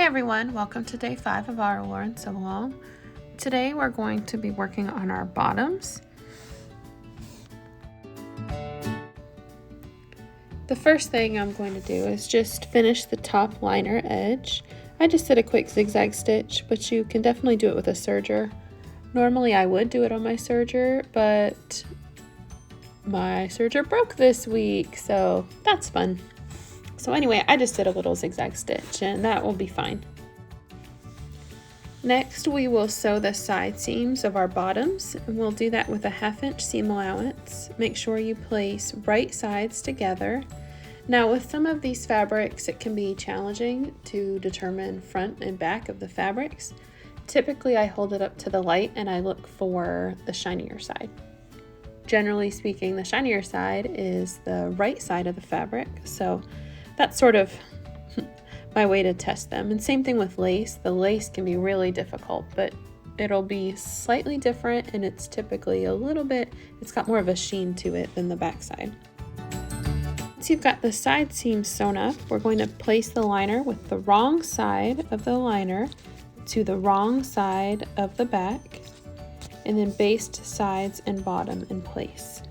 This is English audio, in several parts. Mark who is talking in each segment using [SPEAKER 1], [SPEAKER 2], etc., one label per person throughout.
[SPEAKER 1] Hey everyone, welcome to day 5 of our Loren Sew-a-long. Today we're going to be working on our bottoms. The first thing I'm going to do is just finish the top liner edge. I just did a quick zigzag stitch, but you can definitely do it with a serger. Normally I would do it on my serger, but my serger broke this week, so that's fun. So anyway, I just did a little zigzag stitch and that will be fine. Next, we will sew the side seams of our bottoms, and we'll do that with a 1/2 inch seam allowance. Make sure you place right sides together. Now with some of these fabrics, it can be challenging to determine front and back of the fabrics. Typically, I hold it up to the light and I look for the shinier side. Generally speaking, the shinier side is the right side of the fabric, so that's sort of my way to test them. And same thing with lace. The lace can be really difficult, but it'll be slightly different, and it's typically it's got more of a sheen to it than the back side. Once you've got the side seams sewn up, we're going to place the liner with the wrong side of the liner to the wrong side of the back, and then baste sides and bottom in place.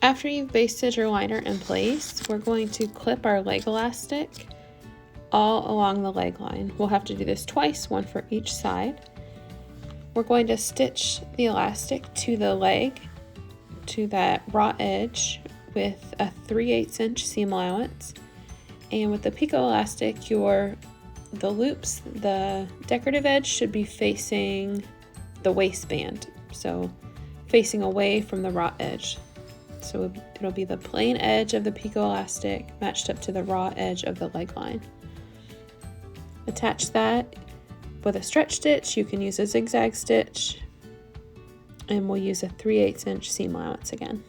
[SPEAKER 1] After you've basted your liner in place, we're going to clip our leg elastic all along the leg line. We'll have to do this twice, one for each side. We're going to stitch the elastic to the leg, to that raw edge, with a 3/8 inch seam allowance. And with the picot elastic, the loops, the decorative edge should be facing the waistband, so facing away from the raw edge. So it'll be the plain edge of the picot elastic matched up to the raw edge of the leg line. Attach that with a stretch stitch. You can use a zigzag stitch, and we'll use a 3/8 inch seam allowance again.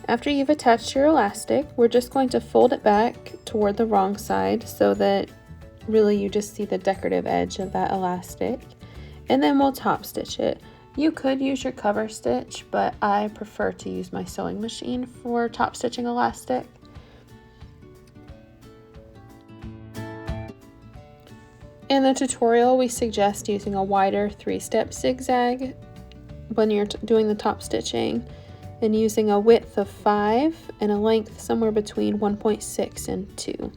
[SPEAKER 1] After you've attached your elastic, we're just going to fold it back toward the wrong side so that really you just see the decorative edge of that elastic, and then we'll top stitch it. You could use your cover stitch, but I prefer to use my sewing machine for top stitching elastic. In the tutorial, we suggest using a wider 3-step zigzag when you're doing the top stitching, and using a width of 5 and a length somewhere between 1.6 and 2.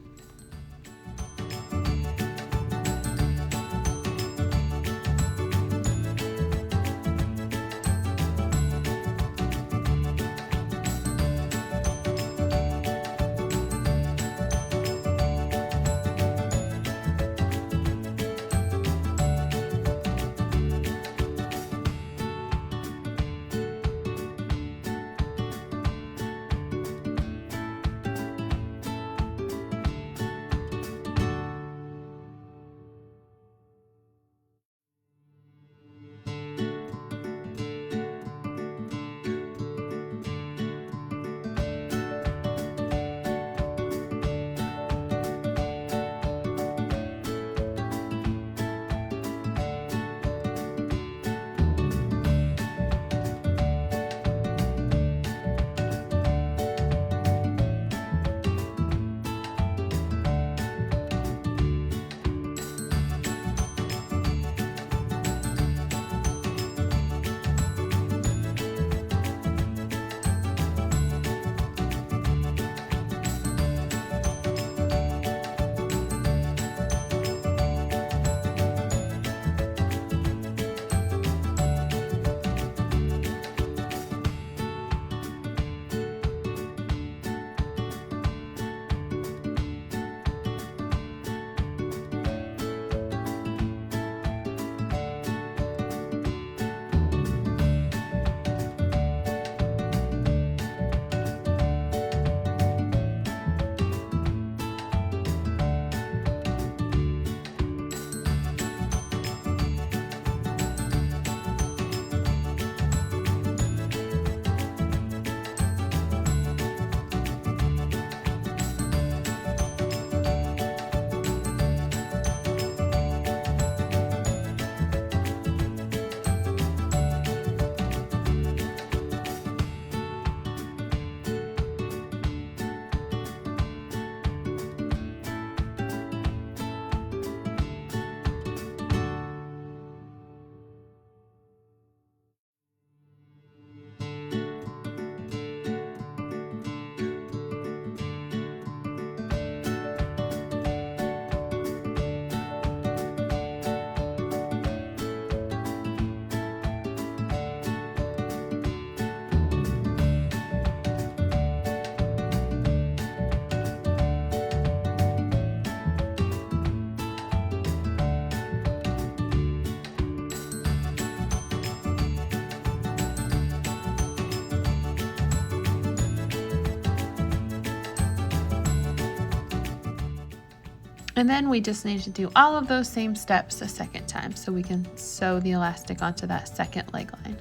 [SPEAKER 1] And then we just need to do all of those same steps a second time so we can sew the elastic onto that second leg line.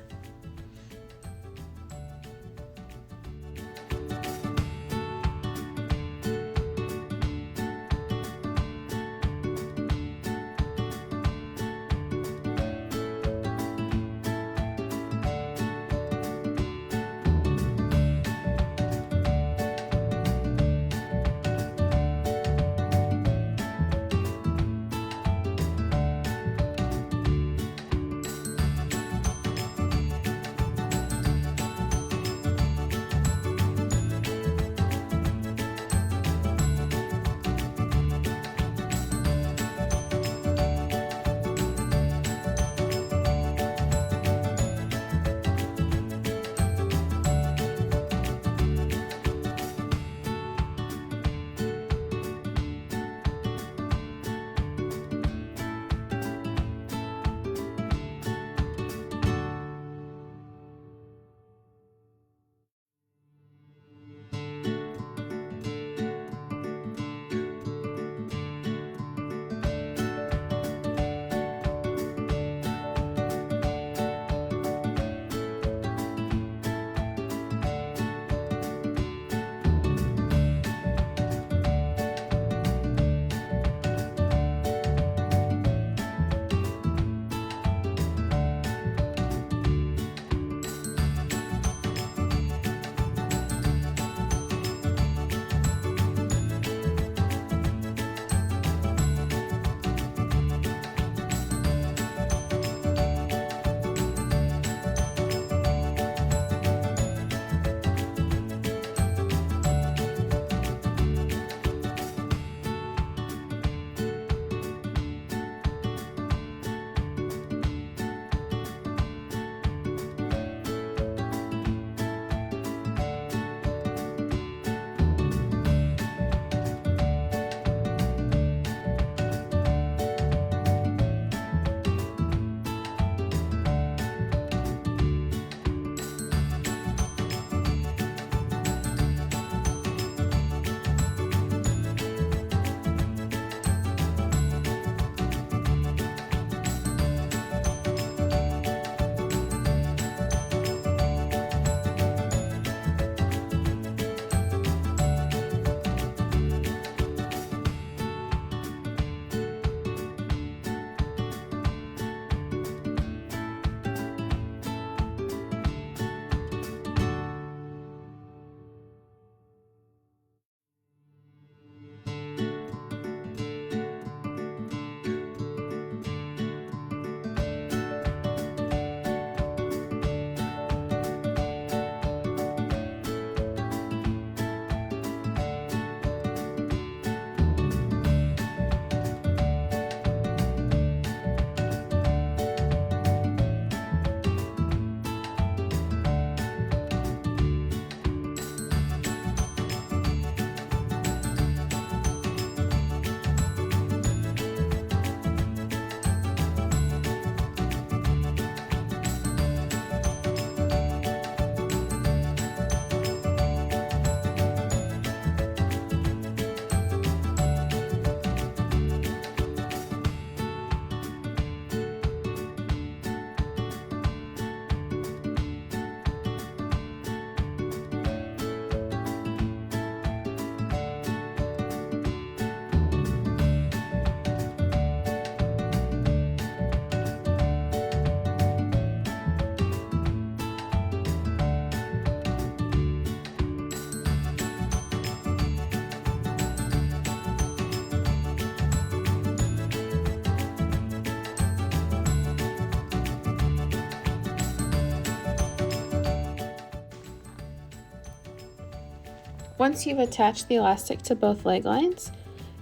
[SPEAKER 1] Once you've attached the elastic to both leg lines,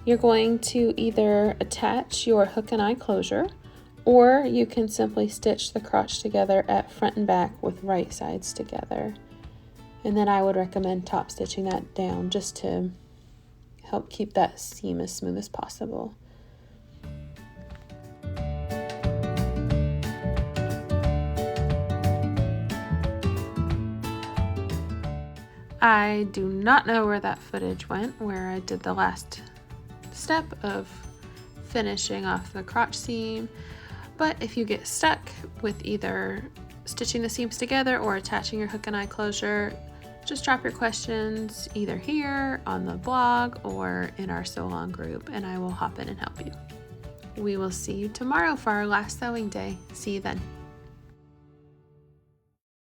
[SPEAKER 1] you're going to either attach your hook and eye closure, or you can simply stitch the crotch together at front and back with right sides together. And then I would recommend top stitching that down just to help keep that seam as smooth as possible. I do not know where that footage went, where I did the last step of finishing off the crotch seam. But if you get stuck with either stitching the seams together or attaching your hook and eye closure, just drop your questions either here on the blog or in our Sew-a-long group, and I will hop in and help you. We will see you tomorrow for our last sewing day. See you then.